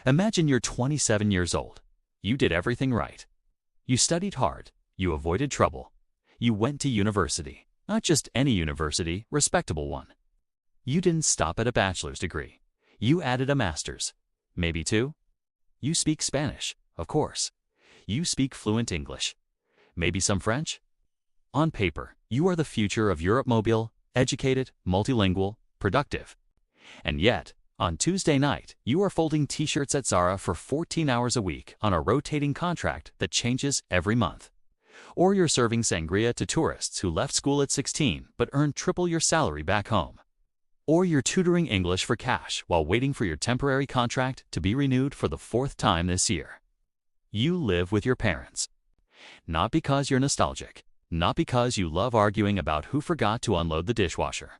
Imagine you're 27 years old. You did everything right. You studied hard. You avoided trouble. You went to university. Not just any university, respectable one. You didn't stop at a bachelor's degree. You added a master's. Maybe two. You speak Spanish, of course. You speak fluent English. Maybe some French? On paper, you are the future of Europe, mobile, educated, multilingual, productive. And yet, on Tuesday night, you are folding t-shirts at Zara for 14 hours a week on a rotating contract that changes every month. Or you're serving sangria to tourists who left school at 16 but earned triple your salary back home. Or you're tutoring English for cash while waiting for your temporary contract to be renewed for the 4th time this year. You live with your parents. Not because you're nostalgic. Not because you love arguing about who forgot to unload the dishwasher.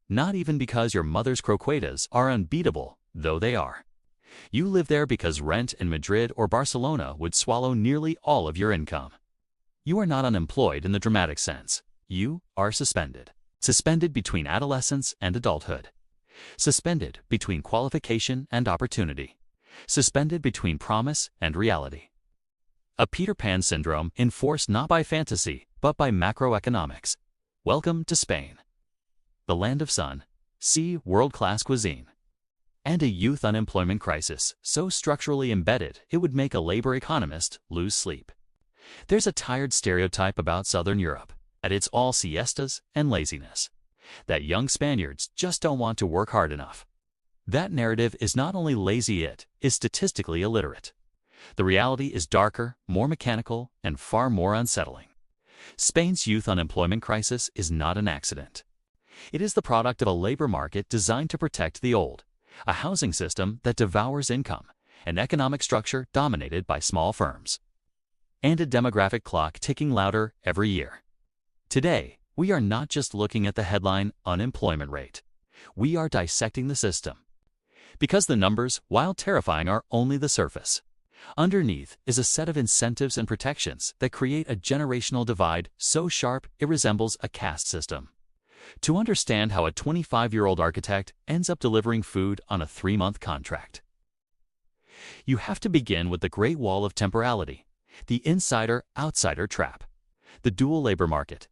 Not even because your mother's croquetas are unbeatable, though they are. You live there because rent in Madrid or Barcelona would swallow nearly all of your income. You are not unemployed in the dramatic sense. You are suspended. Suspended between adolescence and adulthood. Suspended between qualification and opportunity. Suspended between promise and reality. A Peter Pan syndrome enforced not by fantasy, but by macroeconomics. Welcome to Spain. The land of sun, sea, world-class cuisine. And a youth unemployment crisis so structurally embedded it would make a labor economist lose sleep. There's a tired stereotype about Southern Europe, that it's all siestas and laziness. That young Spaniards just don't want to work hard enough. That narrative is not only lazy, it is statistically illiterate. The reality is darker, more mechanical, and far more unsettling. Spain's youth unemployment crisis is not an accident. It is the product of a labor market designed to protect the old, a housing system that devours income, an economic structure dominated by small firms, and a demographic clock ticking louder every year. Today, we are not just looking at the headline unemployment rate. We are dissecting the system. Because the numbers, while terrifying, are only the surface. Underneath is a set of incentives and protections that create a generational divide so sharp it resembles a caste system. To understand how a 25-year-old architect ends up delivering food on a 3-month contract, you have to begin with the Great Wall of Temporality, the insider-outsider trap, the dual labor market,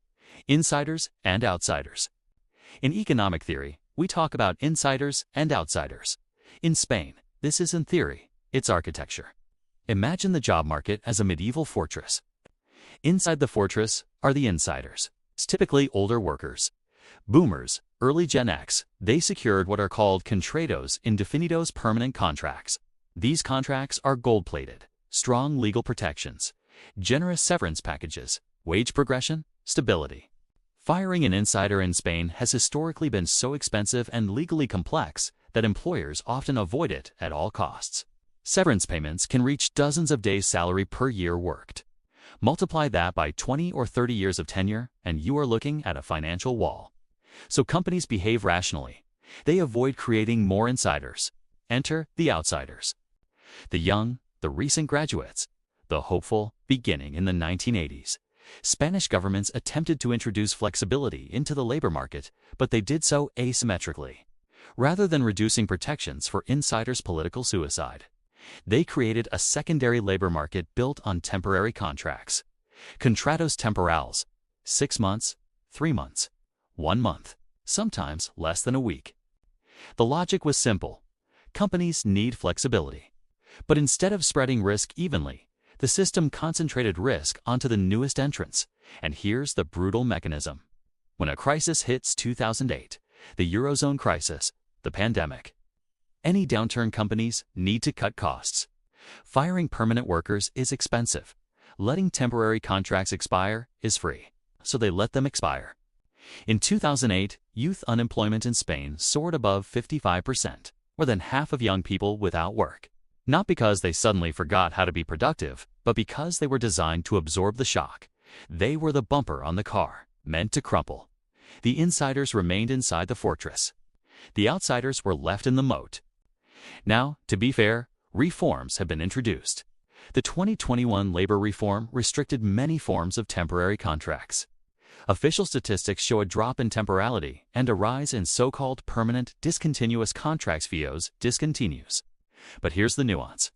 insiders and outsiders. In economic theory, we talk about insiders and outsiders. In Spain, this isn't theory, it's architecture. Imagine the job market as a medieval fortress. Inside the fortress are the insiders, typically older workers. Boomers, early Gen X, they secured what are called contratos indefinidos permanent contracts. These contracts are gold-plated, strong legal protections, generous severance packages, wage progression, stability. Firing an insider in Spain has historically been so expensive and legally complex that employers often avoid it at all costs. Severance payments can reach dozens of days' salary per year worked. Multiply that by 20 or 30 years of tenure, and you are looking at a financial wall. So companies behave rationally. They avoid creating more insiders. Enter the outsiders. The young, the recent graduates, the hopeful, beginning in the 1980s. Spanish governments attempted to introduce flexibility into the labor market, but they did so asymmetrically. Rather than reducing protections for insiders' political suicide, they created a secondary labor market built on temporary contracts. Contratos temporales, 6 months, 3 months, 1 month, sometimes less than a week. The logic was simple. Companies need flexibility. But instead of spreading risk evenly, the system concentrated risk onto the newest entrants. And here's the brutal mechanism. When a crisis hits 2008, the Eurozone crisis, the pandemic, any downturn, companies need to cut costs. Firing permanent workers is expensive. Letting temporary contracts expire is free. So they let them expire. In 2008, youth unemployment in Spain soared above 55%, more than half of young people without work. Not because they suddenly forgot how to be productive, but because they were designed to absorb the shock. They were the bumper on the car, meant to crumple. The insiders remained inside the fortress. The outsiders were left in the moat. Now, to be fair, reforms have been introduced. The 2021 labor reform restricted many forms of temporary contracts. Official statistics show a drop in temporality and a rise in so-called permanent discontinuous contracts (VOs) discontinues. But here's the nuance.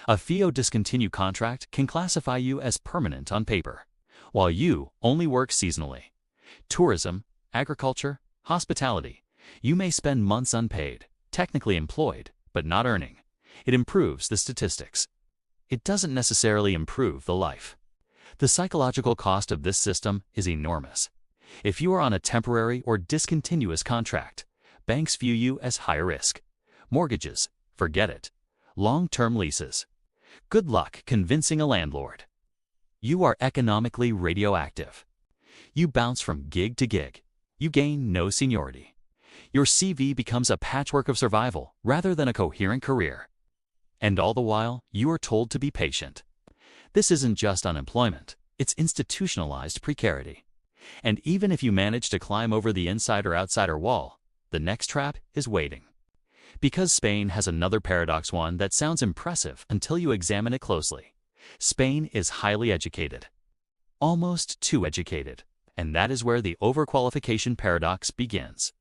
A FIO discontinue contract can classify you as permanent on paper, while you only work seasonally. Tourism, agriculture, hospitality, you may spend months unpaid, technically employed, but not earning. It improves the statistics. It doesn't necessarily improve the life. The psychological cost of this system is enormous. If you are on a temporary or discontinuous contract, banks view you as high risk. Mortgages, forget it. Long-term leases. Good luck convincing a landlord. You are economically radioactive. You bounce from gig to gig. You gain no seniority. Your CV becomes a patchwork of survival rather than a coherent career. And all the while, you are told to be patient. This isn't just unemployment, it's institutionalized precarity. And even if you manage to climb over the insider-outsider wall, the next trap is waiting. Because Spain has another paradox, one that sounds impressive until you examine it closely. Spain is highly educated. Almost too educated. And that is where the overqualification paradox begins.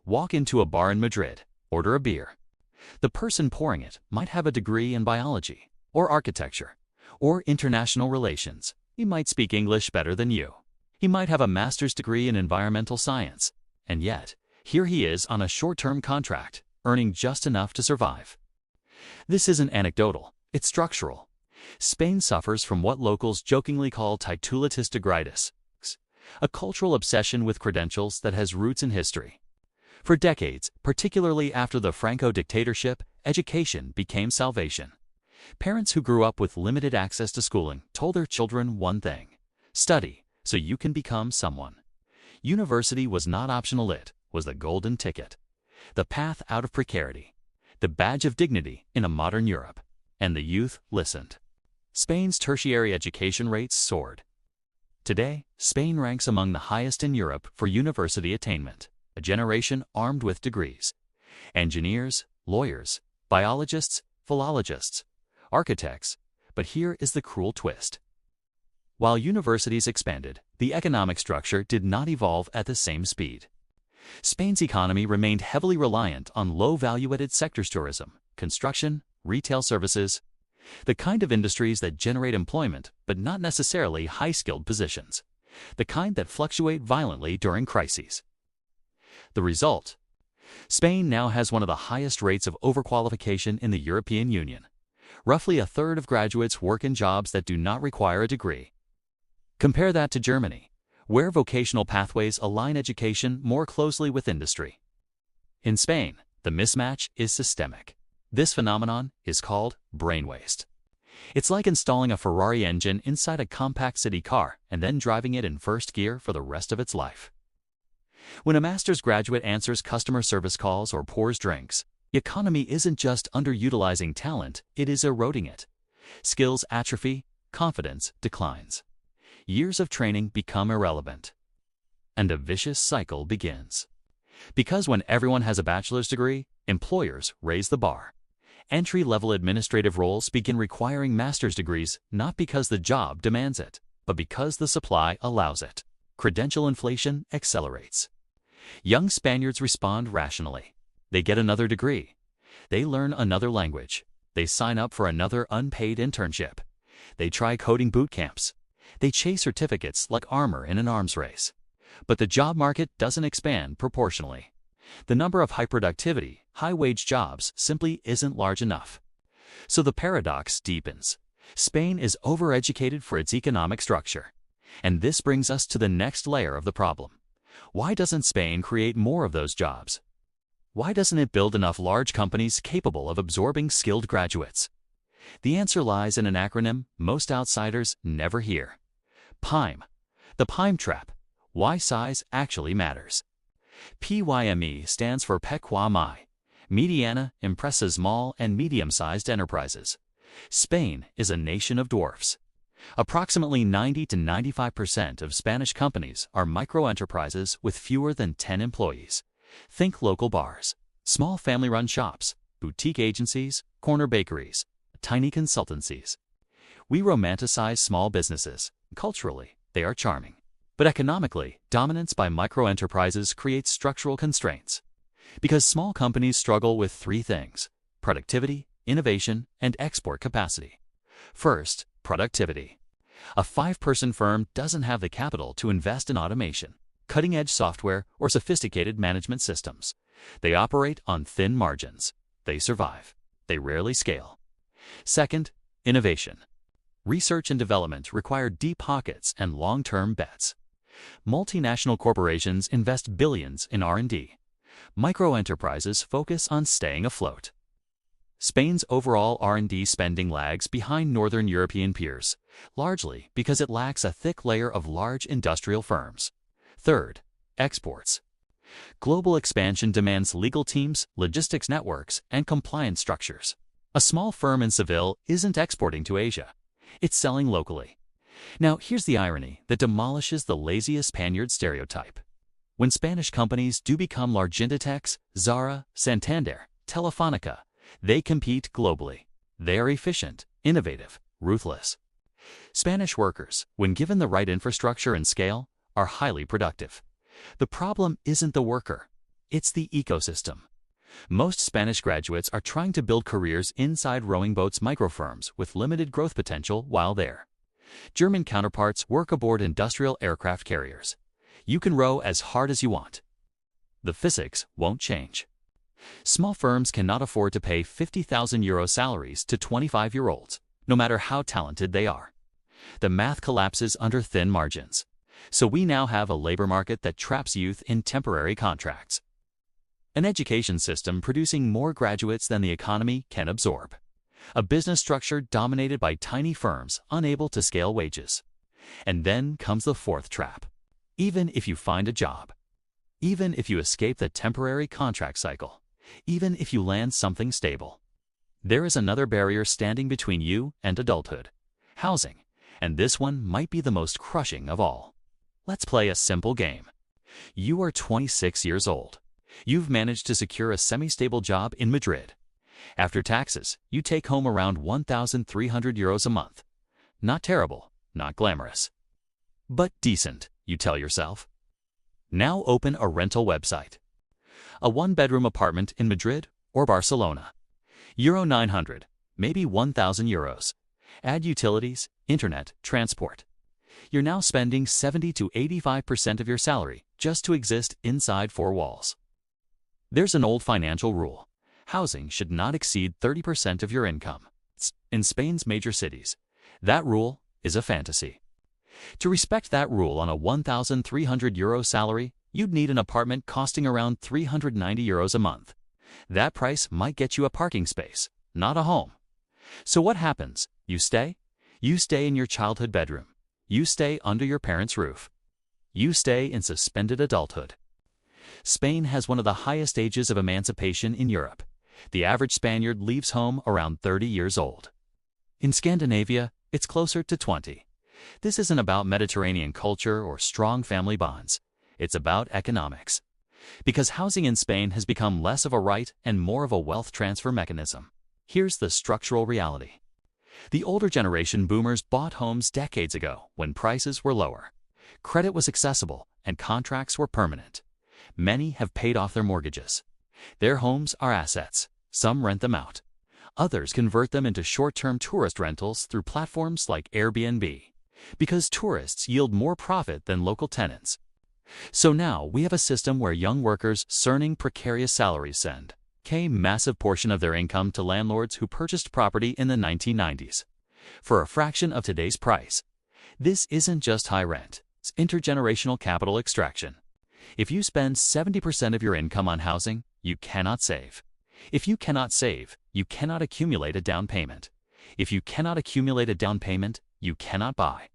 Walk into a bar in Madrid, order a beer. The person pouring it might have a degree in biology, or architecture, or international relations. He might speak English better than you. He might have a master's degree in environmental science. And yet, here he is on a short-term contract, earning just enough to survive. This isn't anecdotal, it's structural. Spain suffers from what locals jokingly call titulitis degritis, a cultural obsession with credentials that has roots in history. For decades, particularly after the Franco dictatorship, education became salvation. Parents who grew up with limited access to schooling told their children one thing: study, so you can become someone. University was not optional, it was the golden ticket. The path out of precarity. The badge of dignity in a modern Europe. And the youth listened. Spain's tertiary education rates soared. Today, Spain ranks among the highest in Europe for university attainment, a generation armed with degrees. Engineers, lawyers, biologists, philologists, architects. But here is the cruel twist. While universities expanded, the economic structure did not evolve at the same speed. Spain's economy remained heavily reliant on low-value-added sectors: tourism, construction, retail services, the kind of industries that generate employment but not necessarily high-skilled positions, the kind that fluctuate violently during crises. The result? Spain now has one of the highest rates of overqualification in the European Union. Roughly a third of graduates work in jobs that do not require a degree. Compare that to Germany, where vocational pathways align education more closely with industry. In Spain, the mismatch is systemic. This phenomenon is called brain waste. It's like installing a Ferrari engine inside a compact city car and then driving it in first gear for the rest of its life. When a master's graduate answers customer service calls or pours drinks, the economy isn't just underutilizing talent, it is eroding it. Skills atrophy, confidence declines. Years of training become irrelevant. And a vicious cycle begins. Because when everyone has a bachelor's degree, employers raise the bar. Entry-level administrative roles begin requiring master's degrees not because the job demands it, but because the supply allows it. Credential inflation accelerates. Young Spaniards respond rationally. They get another degree. They learn another language. They sign up for another unpaid internship. They try coding boot camps. They chase certificates like armor in an arms race. But the job market doesn't expand proportionally. The number of high-productivity, high-wage jobs simply isn't large enough. So the paradox deepens. Spain is overeducated for its economic structure. And this brings us to the next layer of the problem. Why doesn't Spain create more of those jobs? Why doesn't it build enough large companies capable of absorbing skilled graduates? The answer lies in an acronym most outsiders never hear. PIME. The PIME trap. Why size actually matters. PYME stands for Pequeñas, Mediana, Empresas, small and medium-sized enterprises. Spain is a nation of dwarfs. Approximately 90 to 95% of Spanish companies are micro-enterprises with fewer than 10 employees. Think local bars, small family-run shops, boutique agencies, corner bakeries, tiny consultancies. We romanticize small businesses. Culturally, they are charming. But economically, dominance by micro-enterprises creates structural constraints. Because small companies struggle with three things: productivity, innovation, and export capacity. First, productivity. A 5-person firm doesn't have the capital to invest in automation, cutting-edge software, or sophisticated management systems. They operate on thin margins. They survive. They rarely scale. Second, innovation. Research and development require deep pockets and long-term bets. Multinational corporations invest billions in R&D. Micro-enterprises focus on staying afloat. Spain's overall R&D spending lags behind Northern European peers, largely because it lacks a thick layer of large industrial firms. Third, exports. Global expansion demands legal teams, logistics networks, and compliance structures. A small firm in Seville isn't exporting to Asia. It's selling locally. Now, here's the irony that demolishes the laziest Spaniard stereotype. When Spanish companies do become Largentitex, Zara, Santander, Telefonica, they compete globally. They are efficient, innovative, ruthless. Spanish workers, when given the right infrastructure and scale, are highly productive. The problem isn't the worker. It's the ecosystem. Most Spanish graduates are trying to build careers inside rowing boats microfirms with limited growth potential while there. German counterparts work aboard industrial aircraft carriers. You can row as hard as you want. The physics won't change. Small firms cannot afford to pay €50,000 salaries to 25-year-olds, no matter how talented they are. The math collapses under thin margins. So we now have a labor market that traps youth in temporary contracts. An education system producing more graduates than the economy can absorb. A business structure dominated by tiny firms unable to scale wages. And then comes the fourth trap. Even if you find a job, even if you escape the temporary contract cycle, even if you land something stable, there is another barrier standing between you and adulthood: housing. And this one might be the most crushing of all. Let's play a simple game. You are 26 years old. You've managed to secure a semi-stable job in Madrid. After taxes, you take home around €1,300 a month. Not terrible, not glamorous, but decent, you tell yourself. Now open a rental website. A 1-bedroom apartment in Madrid or Barcelona. Euro 900, maybe €1,000. Add utilities, internet, transport. You're now spending 70 to 85% of your salary just to exist inside 4 walls. There's an old financial rule. Housing should not exceed 30% of your income. In Spain's major cities, that rule is a fantasy. To respect that rule on a €1,300 salary, you'd need an apartment costing around €390 a month. That price might get you a parking space, not a home. So what happens? You stay? You stay in your childhood bedroom. You stay under your parents' roof. You stay in suspended adulthood. Spain has one of the highest ages of emancipation in Europe. The average Spaniard leaves home around 30 years old. In Scandinavia, it's closer to 20. This isn't about Mediterranean culture or strong family bonds. It's about economics. Because housing in Spain has become less of a right and more of a wealth transfer mechanism. Here's the structural reality. The older generation boomers bought homes decades ago when prices were lower. Credit was accessible and contracts were permanent. Many have paid off their mortgages. Their homes are assets. Some rent them out. Others convert them into short-term tourist rentals through platforms like Airbnb, because tourists yield more profit than local tenants. So now we have a system where young workers earning precarious salaries send a massive portion of their income to landlords who purchased property in the 1990s for a fraction of today's price. This isn't just high rent, it's intergenerational capital extraction. If you spend 70% of your income on housing, you cannot save. If you cannot save, you cannot accumulate a down payment. If you cannot accumulate a down payment, you cannot buy.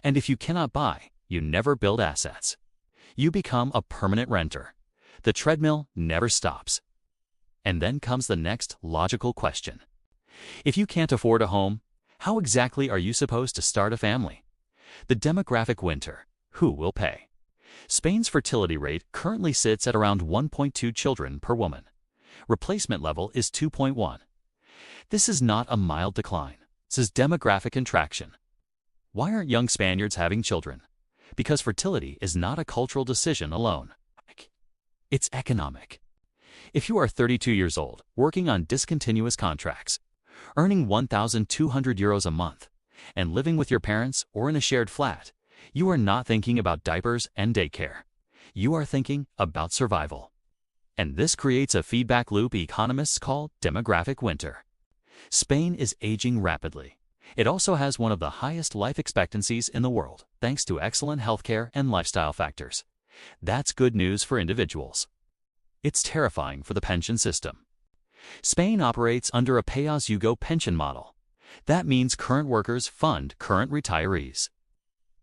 And if you cannot buy, you never build assets. You become a permanent renter. The treadmill never stops. And then comes the next logical question. If you can't afford a home, how exactly are you supposed to start a family? The demographic winter. Who will pay? Spain's fertility rate currently sits at around 1.2 children per woman. Replacement level is 2.1. This is not a mild decline. This is demographic contraction. Why aren't young Spaniards having children? Because fertility is not a cultural decision alone. It's economic. If you are 32 years old, working on discontinuous contracts, Earning €1,200 a month and living with your parents or in a shared flat, you are not thinking about diapers and daycare. You are thinking about survival. And this creates a feedback loop economists call demographic winter. Spain is aging rapidly. It also has one of the highest life expectancies in the world, thanks to excellent healthcare and lifestyle factors. That's good news for individuals. It's terrifying for the pension system. Spain operates under a pay-as-you-go pension model. That means current workers fund current retirees.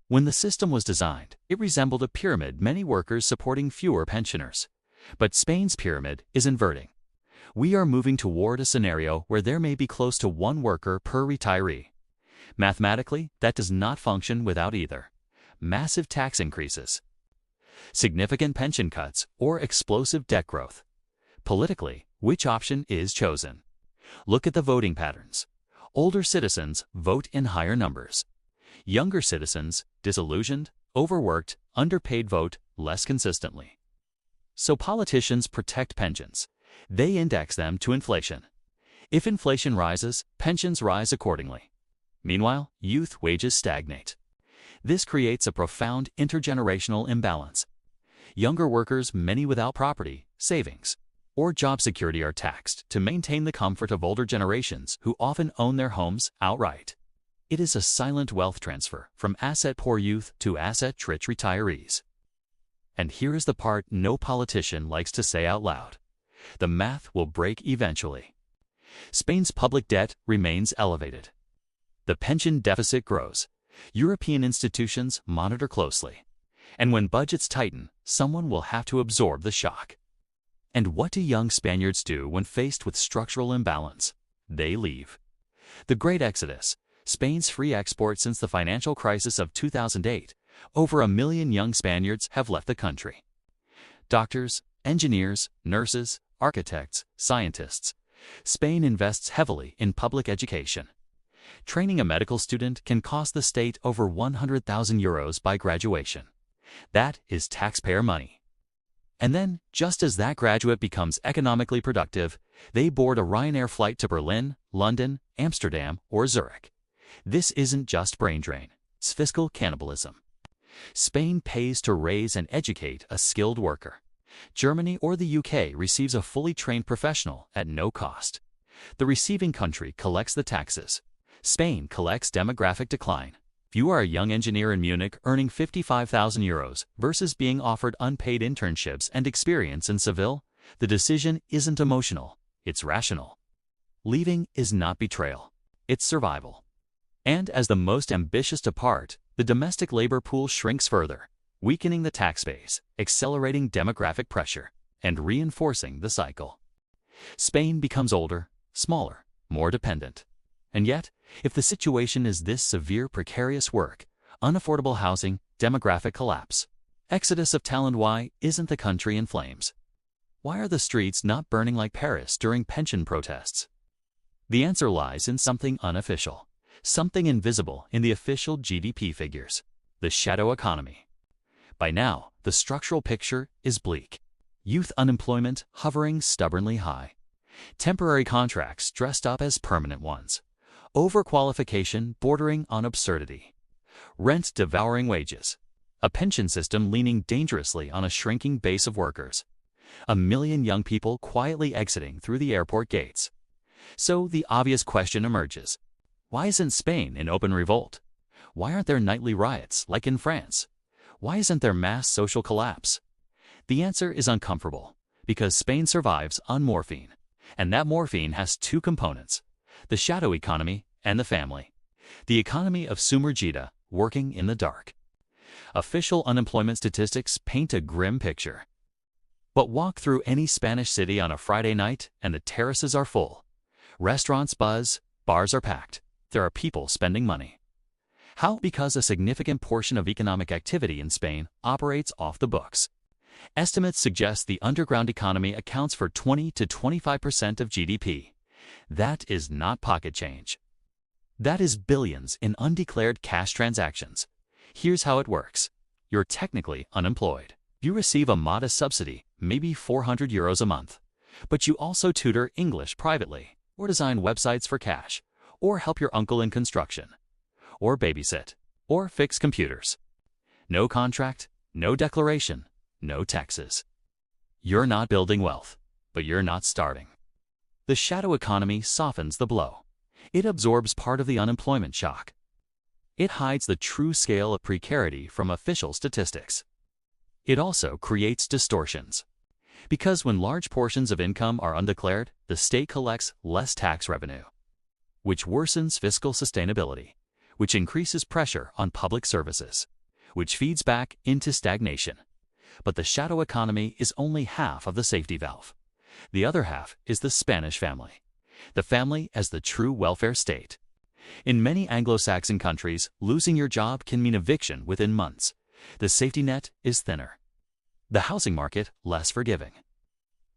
When the system was designed, it resembled a pyramid, many workers supporting fewer pensioners. But Spain's pyramid is inverting. We are moving toward a scenario where there may be close to one worker per retiree. Mathematically, that does not function without either massive tax increases, significant pension cuts, or explosive debt growth. Politically, which option is chosen? Look at the voting patterns. Older citizens vote in higher numbers. Younger citizens, disillusioned, overworked, underpaid, vote less consistently. So politicians protect pensions. They index them to inflation. If inflation rises, pensions rise accordingly. Meanwhile, youth wages stagnate. This creates a profound intergenerational imbalance. Younger workers, many without property, savings, or job security, are taxed to maintain the comfort of older generations who often own their homes outright. It is a silent wealth transfer from asset-poor youth to asset-rich retirees. And here is the part no politician likes to say out loud. The math will break eventually. Spain's public debt remains elevated. The pension deficit grows. European institutions monitor closely. And when budgets tighten, someone will have to absorb the shock. And what do young Spaniards do when faced with structural imbalance? They leave. The Great Exodus, Spain's free export since the financial crisis of 2008, over 1 million young Spaniards have left the country. Doctors, engineers, nurses, architects, scientists. Spain invests heavily in public education. Training a medical student can cost the state over €100,000 by graduation. That is taxpayer money. And then, just as that graduate becomes economically productive, they board a Ryanair flight to Berlin, London, Amsterdam, or Zurich. This isn't just brain drain, it's fiscal cannibalism. Spain pays to raise and educate a skilled worker. Germany or the UK receives a fully trained professional at no cost. The receiving country collects the taxes. Spain collects demographic decline. If you are a young engineer in Munich earning €55,000 versus being offered unpaid internships and experience in Seville, the decision isn't emotional, it's rational. Leaving is not betrayal, it's survival. And as the most ambitious depart, the domestic labor pool shrinks further, weakening the tax base, accelerating demographic pressure, and reinforcing the cycle. Spain becomes older, smaller, more dependent. And yet, if the situation is this severe, precarious work, unaffordable housing, demographic collapse, exodus of talent, why isn't the country in flames? Why are the streets not burning like Paris during pension protests? The answer lies in something unofficial, something invisible in the official GDP figures, the shadow economy. By now, the structural picture is bleak. Youth unemployment hovering stubbornly high. Temporary contracts dressed up as permanent ones. Overqualification bordering on absurdity. Rent devouring wages. A pension system leaning dangerously on a shrinking base of workers. 1 million young people quietly exiting through the airport gates. So the obvious question emerges. Why isn't Spain in open revolt? Why aren't there nightly riots like in France? Why isn't there mass social collapse? The answer is uncomfortable, because Spain survives on morphine. And that morphine has two components: the shadow economy and the family. The economy of Sumergida, working in the dark. Official unemployment statistics paint a grim picture. But walk through any Spanish city on a Friday night and the terraces are full. Restaurants buzz, bars are packed. There are people spending money. How? Because a significant portion of economic activity in Spain operates off the books. Estimates suggest the underground economy accounts for 20 to 25% of GDP. That is not pocket change. That is billions in undeclared cash transactions. Here's how it works. You're technically unemployed. You receive a modest subsidy, maybe €400 a month. But you also tutor English privately. or design websites for cash, or help your uncle in construction, or babysit, or fix computers. No contract, no declaration, no taxes. You're not building wealth, but you're not starting. The shadow economy softens the blow. It absorbs part of the unemployment shock. It hides the true scale of precarity from official statistics. It also creates distortions. Because when large portions of income are undeclared, the state collects less tax revenue, which worsens fiscal sustainability, which increases pressure on public services, which feeds back into stagnation. But the shadow economy is only half of the safety valve. The other half is the Spanish family. The family as the true welfare state. In many Anglo-Saxon countries, losing your job can mean eviction within months. The safety net is thinner. The housing market less forgiving.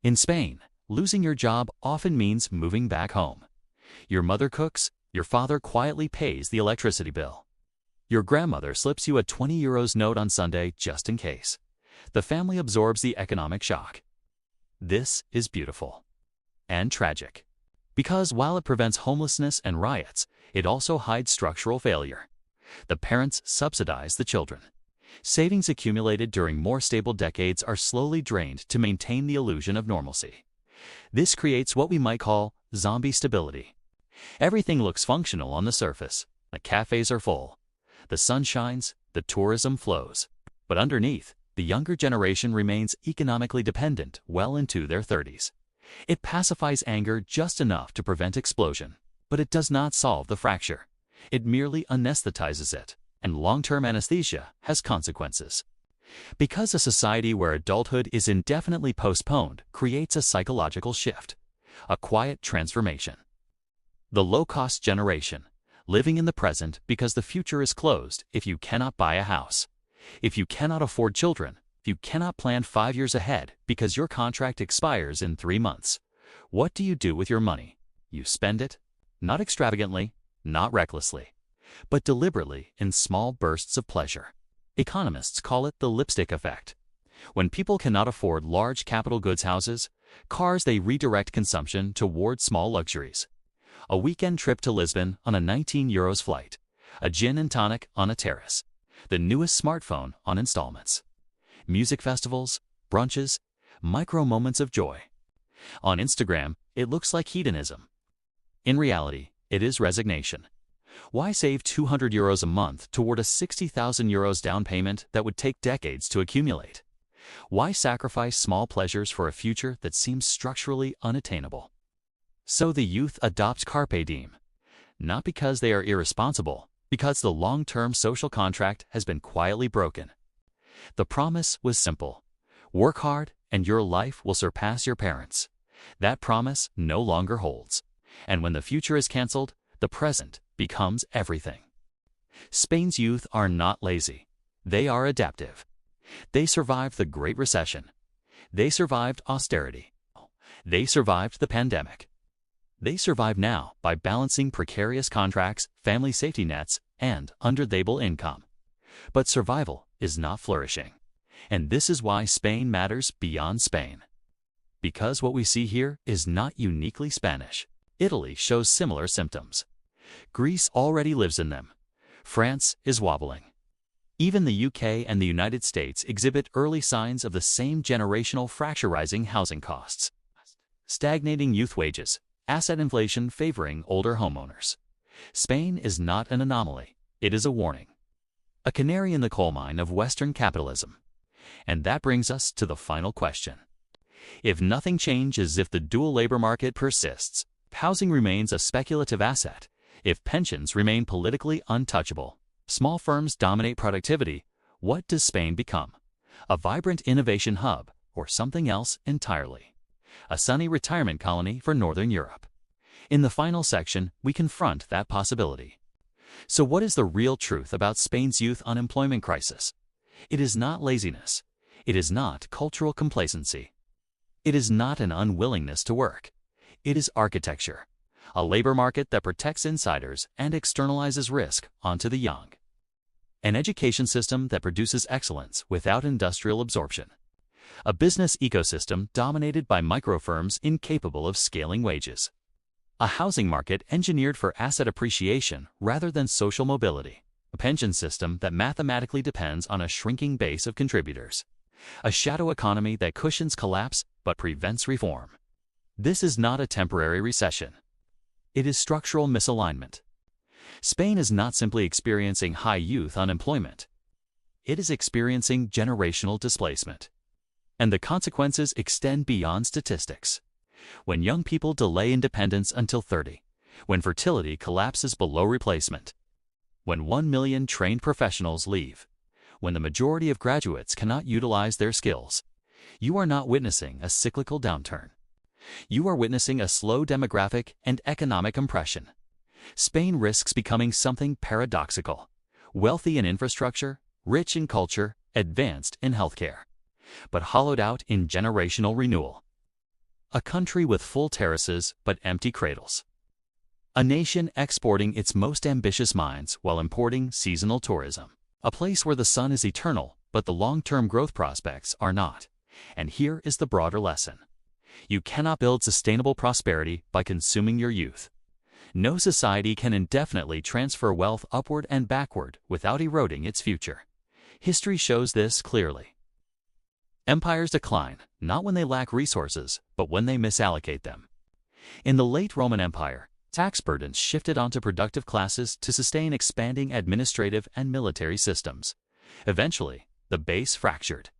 In Spain, losing your job often means moving back home. Your mother cooks, your father quietly pays the electricity bill. Your grandmother slips you a €20 note on Sunday just in case. The family absorbs the economic shock. This is beautiful and tragic. Because while it prevents homelessness and riots, it also hides structural failure. The parents subsidize the children. Savings accumulated during more stable decades are slowly drained to maintain the illusion of normalcy. This creates what we might call zombie stability. Everything looks functional on the surface. The cafes are full. The sun shines, the tourism flows. But underneath, the younger generation remains economically dependent well into their 30s. It pacifies anger just enough to prevent explosion, but it does not solve the fracture. It merely anesthetizes it, and long-term anesthesia has consequences. Because a society where adulthood is indefinitely postponed creates a psychological shift, a quiet transformation. The low-cost generation, living in the present because the future is closed if you cannot buy a house, if you cannot afford children, if you cannot plan 5 years ahead because your contract expires in 3 months. What do you do with your money? You spend it, not extravagantly, not recklessly, but deliberately in small bursts of pleasure. Economists call it the lipstick effect. When people cannot afford large capital goods houses, cars, they redirect consumption toward small luxuries. A weekend trip to Lisbon on a €19 flight, a gin and tonic on a terrace, the newest smartphone on installments. Music festivals, brunches, micro moments of joy. On Instagram, it looks like hedonism. In reality, it is resignation. Why save €200 a month toward a €60,000 down payment that would take decades to accumulate? Why sacrifice small pleasures for a future that seems structurally unattainable? So the youth adopt carpe diem, not because they are irresponsible, because the long-term social contract has been quietly broken. The promise was simple: work hard and your life will surpass your parents. That promise no longer holds. And when the future is canceled, the present becomes everything. Spain's youth are not lazy. They are adaptive. They survived the Great Recession. They survived austerity. They survived the pandemic. They survive now by balancing precarious contracts, family safety nets, and understable income. But survival is not flourishing. And this is why Spain matters beyond Spain. Because what we see here is not uniquely Spanish. Italy shows similar symptoms. Greece already lives in them. France is wobbling. Even the UK and the United States exhibit early signs of the same generational fracture: rising housing costs, stagnating youth wages, asset inflation favoring older homeowners. Spain is not an anomaly. It is a warning. A canary in the coal mine of Western capitalism. And that brings us to the final question. If nothing changes, if the dual labor market persists, if housing remains a speculative asset, if pensions remain politically untouchable, small firms dominate productivity, what does Spain become? A vibrant innovation hub, or something else entirely? A sunny retirement colony for Northern Europe? In the final section, we confront that possibility. So what is the real truth about Spain's youth unemployment crisis? It is not laziness. It is not cultural complacency. It is not an unwillingness to work. It is architecture, a labor market that protects insiders and externalizes risk onto the young. An education system that produces excellence without industrial absorption. A business ecosystem dominated by microfirms incapable of scaling wages. a housing market engineered for asset appreciation rather than social mobility, a pension system that mathematically depends on a shrinking base of contributors, a shadow economy that cushions collapse but prevents reform. This is not a temporary recession. It is structural misalignment. Spain is not simply experiencing high youth unemployment. It is experiencing generational displacement. And the consequences extend beyond statistics. When young people delay independence until 30, when fertility collapses below replacement, when 1 million trained professionals leave, when the majority of graduates cannot utilize their skills, you are not witnessing a cyclical downturn. You are witnessing a slow demographic and economic compression. Spain risks becoming something paradoxical: wealthy in infrastructure, rich in culture, advanced in healthcare, but hollowed out in generational renewal. A country with full terraces but empty cradles. A nation exporting its most ambitious minds while importing seasonal tourism. A place where the sun is eternal, but the long-term growth prospects are not. And here is the broader lesson. You cannot build sustainable prosperity by consuming your youth. No society can indefinitely transfer wealth upward and backward without eroding its future. History shows this clearly. Empires decline, not when they lack resources, but when they misallocate them. In the late Roman Empire, tax burdens shifted onto productive classes to sustain expanding administrative and military systems. Eventually, the base fractured.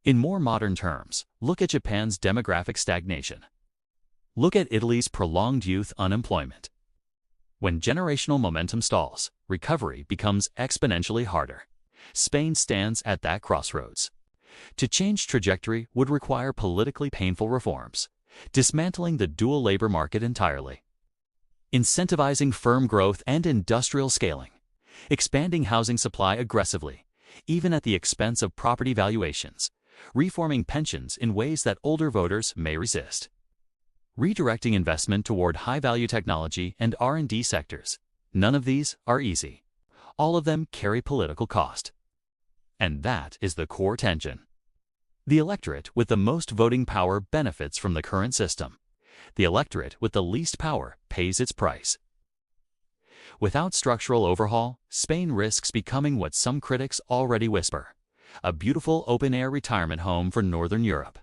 In more modern terms, look at Japan's demographic stagnation. Look at Italy's prolonged youth unemployment. When generational momentum stalls, recovery becomes exponentially harder. Spain stands at that crossroads. To change trajectory would require politically painful reforms, dismantling the dual labor market entirely, incentivizing firm growth and industrial scaling, expanding housing supply aggressively, even at the expense of property valuations, reforming pensions in ways that older voters may resist, redirecting investment toward high-value technology and R&D sectors. None of these are easy. All of them carry political cost. And that is the core tension. The electorate with the most voting power benefits from the current system. The electorate with the least power pays its price. Without structural overhaul, Spain risks becoming what some critics already whisper: a beautiful open-air retirement home for Northern Europe.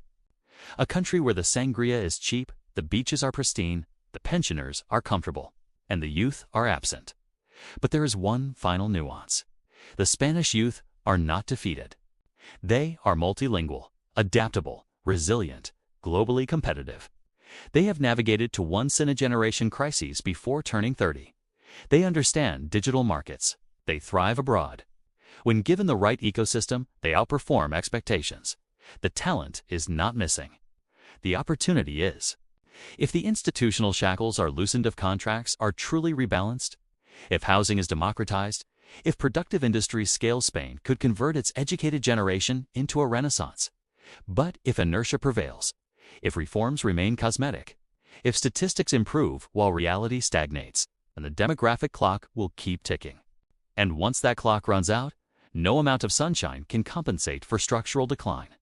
A country where the sangria is cheap, the beaches are pristine, the pensioners are comfortable, and the youth are absent. But there is one final nuance. The Spanish youth are not defeated. They are multilingual, adaptable, resilient, globally competitive. They have navigated to once-in-a-generation crises before turning 30. They understand digital markets. They thrive abroad. When given the right ecosystem, they outperform expectations. The talent is not missing. The opportunity is. If the institutional shackles are loosened, if contracts are truly rebalanced, if housing is democratized, if productive industries scale, Spain could convert its educated generation into a renaissance. But if inertia prevails, if reforms remain cosmetic, if statistics improve while reality stagnates, then the demographic clock will keep ticking. And once that clock runs out, no amount of sunshine can compensate for structural decline.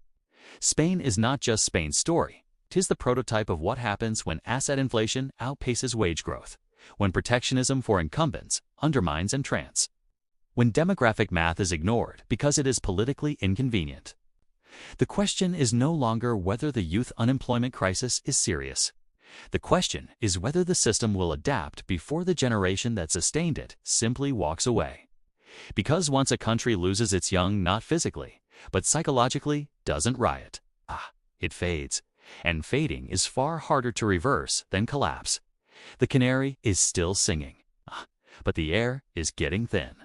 Spain is not just Spain's story. 'Tis the prototype of what happens when asset inflation outpaces wage growth, when protectionism for incumbents undermines entrants, when demographic math is ignored because it is politically inconvenient. The question is no longer whether the youth unemployment crisis is serious. The question is whether the system will adapt before the generation that sustained it simply walks away. Because once a country loses its young, not physically, but psychologically, doesn't riot, it fades. And fading is far harder to reverse than collapse. The canary is still singing, but the air is getting thin.